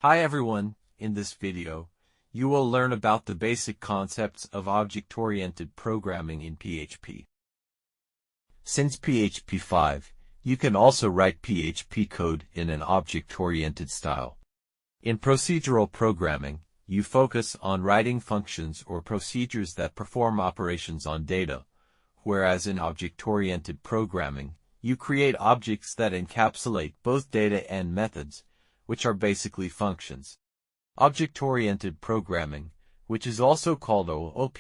Hi everyone, in this video, you will learn about the basic concepts of object-oriented programming in PHP. Since PHP 5, you can also write PHP code in an object-oriented style. In procedural programming, you focus on writing functions or procedures that perform operations on data, whereas in object-oriented programming, you create objects that encapsulate both data and methods, which are basically functions. Object-oriented programming, which is also called OOP,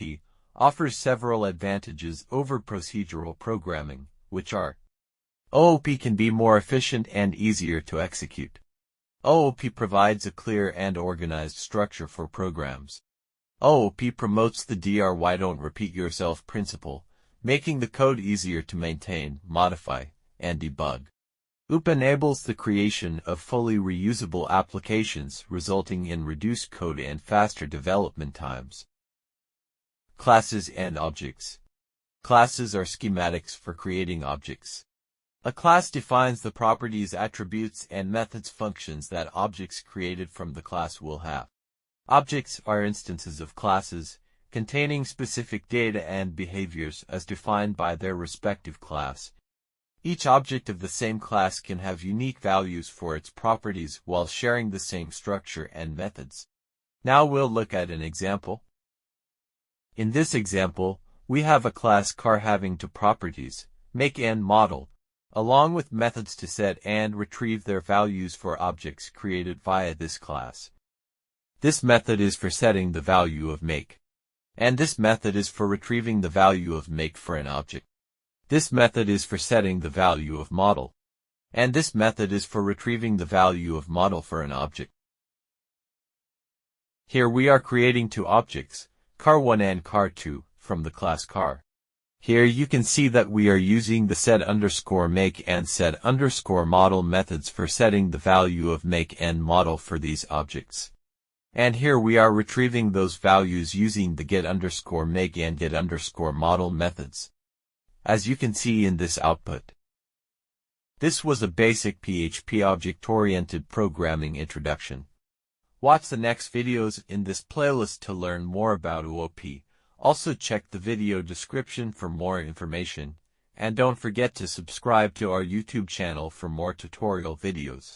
offers several advantages over procedural programming, which are: OOP can be more efficient and easier to execute. OOP provides a clear and organized structure for programs. OOP promotes the why don't repeat yourself principle, making the code easier to maintain, modify, and debug. OOP enables the creation of fully reusable applications, resulting in reduced code and faster development times. Classes and objects. Classes are schematics for creating objects. A class defines the properties, attributes, and methods functions that objects created from the class will have. Objects are instances of classes, containing specific data and behaviors as defined by their respective class. Each object of the same class can have unique values for its properties while sharing the same structure and methods. Now we'll look at an example. In this example, we have a class car having two properties, make and model, along with methods to set and retrieve their values for objects created via this class. This method is for setting the value of make, and this method is for retrieving the value of make for an object. This method is for setting the value of model, and this method is for retrieving the value of model for an object. Here we are creating two objects, car1 and car2, from the class car. Here you can see that we are using the set_make and set_model methods for setting the value of make and model for these objects. And here we are retrieving those values using the get_make and get_model methods, as you can see in this output. This was a basic PHP object-oriented programming introduction. Watch the next videos in this playlist to learn more about OOP. Also check the video description for more information, and don't forget to subscribe to our YouTube channel for more tutorial videos.